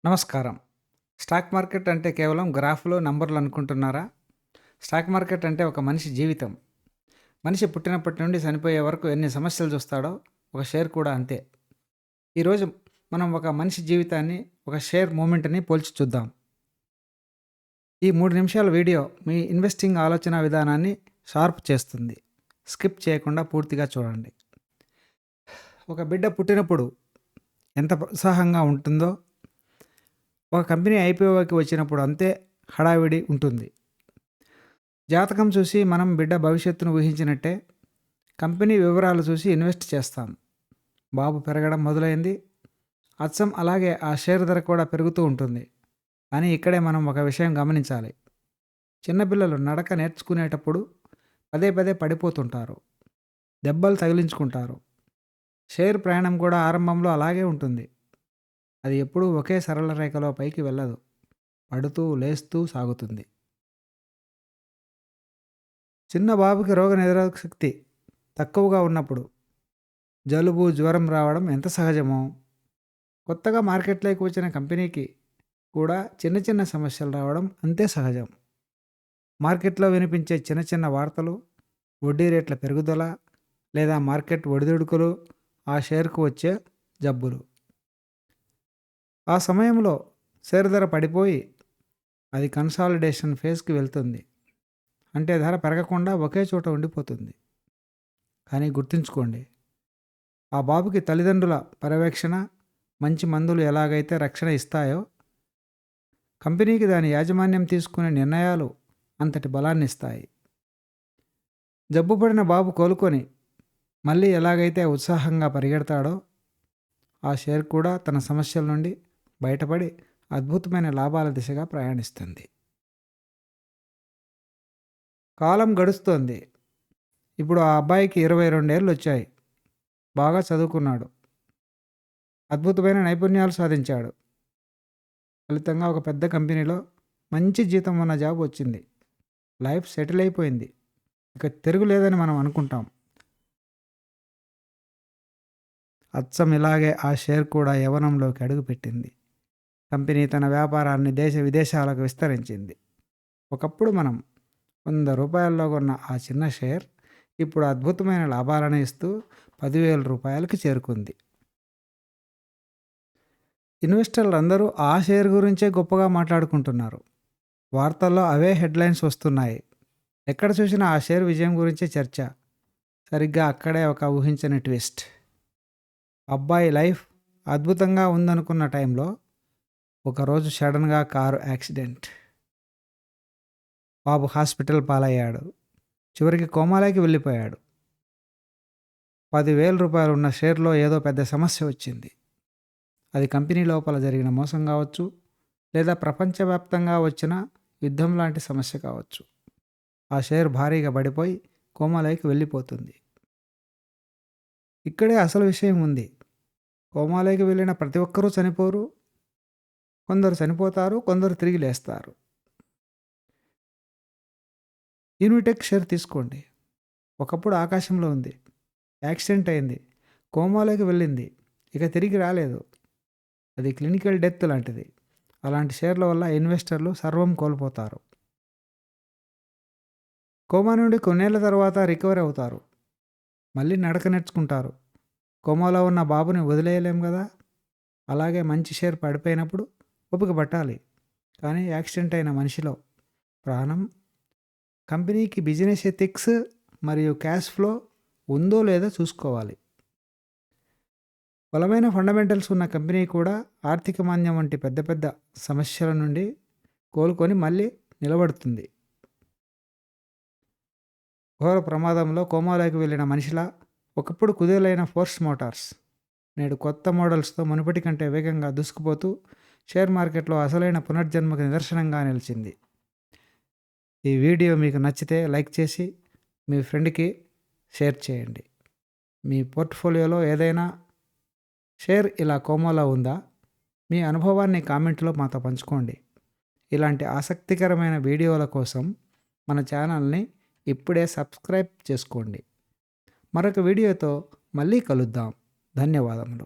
నమస్కారం. Stock market అంటే కేవలం గ్రాఫ్‌లు, నంబర్‌లు అనుకుంటున్నారా? స్టాక్ మార్కెట్ అంటే ఒక మనిషి జీవితం. మనిషి పుట్టినప్పటి నుండి చనిపోయే వరకు ఎన్ని సమస్యలు చూస్తాడో, ఒక షేర్ కూడా అంతే. ఈరోజు మనం ఒక మనిషి జీవితాన్ని, ఒక షేర్ మూమెంట్‌ని పోల్చి చూద్దాం. ఈ 3 నిమిషాల వీడియో మీ ఇన్వెస్టింగ్ ఆలోచన విధానాన్ని షార్ప్ చేస్తుంది. స్కిప్ చేయకుండా పూర్తిగా చూడండి. ఒక బిడ్డ పుట్టినప్పుడు ఎంత ఉత్సాహంగా ఉంటుందో, ఒక కంపెనీ ఐపీఓకి వచ్చినప్పుడు అంతే హడావిడి ఉంటుంది. జాతకం చూసి మనం బిడ్డ భవిష్యత్తును ఊహించినట్టే కంపెనీ వివరాలు చూసి ఇన్వెస్ట్ చేస్తాం. బాబు పెరగడం మొదలైంది. అచ్చం అలాగే ఆ షేర్ ధర కూడా పెరుగుతూ ఉంటుంది. కానీ ఇక్కడే మనం ఒక విషయం గమనించాలి. చిన్నపిల్లలు నడక నేర్చుకునేటప్పుడు పదే పదే పడిపోతుంటారు, దెబ్బలు తగిలించుకుంటారు. షేర్ ప్రయాణం కూడా ఆరంభంలో అలాగే ఉంటుంది. అది ఎప్పుడూ ఒకే సరళ రేఖలో పైకి వెళ్ళదు, పడుతూ లేస్తూ సాగుతుంది. చిన్న బాబుకి రోగనిరోధక శక్తి తక్కువగా ఉన్నప్పుడు జలుబు, జ్వరం రావడం ఎంత సహజమో, కొత్తగా మార్కెట్లోకి వచ్చిన కంపెనీకి కూడా చిన్న చిన్న సమస్యలు రావడం అంతే సహజం. మార్కెట్లో వినిపించే చిన్న చిన్న వార్తలు, వడ్డీ రేట్ల పెరుగుదల లేదా మార్కెట్ ఒడిదుడుకులు ఆ షేర్కు వచ్చే జబ్బులు. ఆ సమయంలో షేర్ ధర పడిపోయి అది కన్సాలిడేషన్ ఫేజ్కి వెళ్తుంది. అంటే ధర పెరగకుండా ఒకే చోట ఉండిపోతుంది. కానీ గుర్తుంచుకోండి, ఆ బాబుకి తల్లిదండ్రుల పర్యవేక్షణ, మంచి మందులు ఎలాగైతే రక్షణ ఇస్తాయో, కంపెనీకి దాని యాజమాన్యం తీసుకునే నిర్ణయాలు అంతటి బలాన్ని ఇస్తాయి. జబ్బుపడిన బాబు కోలుకొని మళ్ళీ ఎలాగైతే ఉత్సాహంగా పరిగెడతాడో, ఆ షేర్ కూడా తన సమస్యల నుండి బయటపడి అద్భుతమైన లాభాల దిశగా ప్రయాణిస్తుంది. కాలం గడుస్తోంది. ఇప్పుడు ఆ అబ్బాయికి 22 ఏళ్ళు వచ్చాయి. బాగా చదువుకున్నాడు, అద్భుతమైన నైపుణ్యాలు సాధించాడు. ఫలితంగా ఒక పెద్ద కంపెనీలో మంచి జీతం ఉన్న జాబ్ వచ్చింది. లైఫ్ సెటిల్ అయిపోయింది. ఇక తిరుగులేదని మనం అనుకుంటాం. అచ్చం ఇలాగే ఆ షేర్ కూడా యవ్వనంలోకి అడుగుపెట్టింది. కంపెనీ తన వ్యాపారాన్ని దేశ విదేశాలకు విస్తరించింది. ఒకప్పుడు మనం 100 రూపాయల్లో కొన్న ఆ చిన్న షేర్ ఇప్పుడు అద్భుతమైన లాభాలను ఇస్తూ 10,000 రూపాయలకి చేరుకుంది. ఇన్వెస్టర్లు అందరూ ఆ షేర్ గురించే గొప్పగా మాట్లాడుకుంటున్నారు. వార్తల్లో అవే హెడ్లైన్స్ వస్తున్నాయి. ఎక్కడ చూసినా ఆ షేర్ విజయం గురించే చర్చ. సరిగ్గా అక్కడే ఒక ఊహించని ట్విస్ట్. అబ్బాయి లైఫ్ అద్భుతంగా ఉందనుకున్న టైంలో ఒకరోజు సడన్గా కారు యాక్సిడెంట్. బాబు హాస్పిటల్ పాలయ్యాడు. చివరికి కోమాలోకి వెళ్ళిపోయాడు. 10,000 రూపాయలు ఉన్న షేర్లో ఏదో పెద్ద సమస్య వచ్చింది. అది కంపెనీ లోపల జరిగిన మోసం కావచ్చు, లేదా ప్రపంచవ్యాప్తంగా వచ్చిన యుద్ధం లాంటి సమస్య కావచ్చు. ఆ షేర్ భారీగా పడిపోయి కోమాలోకి వెళ్ళిపోతుంది. ఇక్కడే అసలు విషయం ఉంది. కోమాలోకి వెళ్ళిన ప్రతి ఒక్కరూ చనిపోరు. కొందరు చనిపోతారు, కొందరు తిరిగి లేస్తారు. యూనిటెక్ షేర్ తీసుకోండి. ఒకప్పుడు ఆకాశంలో ఉంది, యాక్సిడెంట్ అయింది, కోమాలోకి వెళ్ళింది, ఇక తిరిగి రాలేదు. అది క్లినికల్ డెత్ లాంటిది. అలాంటి షేర్ల వల్ల ఇన్వెస్టర్లు సర్వం కోల్పోతారు. కోమా నుండి కొన్నేళ్ల తర్వాత రికవర్ అవుతారు, మళ్ళీ నడక నేర్చుకుంటారు. కోమాలో ఉన్న బాబుని వదిలేయలేం కదా. అలాగే మంచి షేర్ పడిపోయినప్పుడు ఓపిక పట్టాలి. కానీ యాక్సిడెంట్ అయిన మనిషిలో ప్రాణం, కంపెనీకి బిజినెస్ ఎథిక్స్ మరియు క్యాష్ ఫ్లో ఉందో లేదో చూసుకోవాలి. బలమైన ఫండమెంటల్స్ ఉన్న కంపెనీ కూడా ఆర్థిక మాంద్యం వంటి పెద్ద పెద్ద సమస్యల నుండి కోలుకొని మళ్ళీ నిలబడుతుంది. ఘోర ప్రమాదంలో కోమాలోకి వెళ్ళిన మనిషిలా ఒకప్పుడు కుదేలైన ఫోర్స్ మోటార్స్ నేడు కొత్త మోడల్స్తో మునుపటి కంటే వేగంగా దూసుకుపోతూ షేర్ మార్కెట్లో అసలైన పునర్జన్మకు నిదర్శనంగా నిలిచింది. ఈ వీడియో మీకు నచ్చితే లైక్ చేసి మీ ఫ్రెండ్కి షేర్ చేయండి. మీ పోర్ట్ఫోలియోలో ఏదైనా షేర్ ఇలా కోమాలో ఉందా? మీ అనుభవాన్ని కామెంట్లో మాతో పంచుకోండి. ఇలాంటి ఆసక్తికరమైన వీడియోల కోసం మన ఛానల్ని ఇప్పుడే సబ్స్క్రైబ్ చేసుకోండి. మరొక వీడియోతో మళ్ళీ కలుద్దాం. ధన్యవాదములు.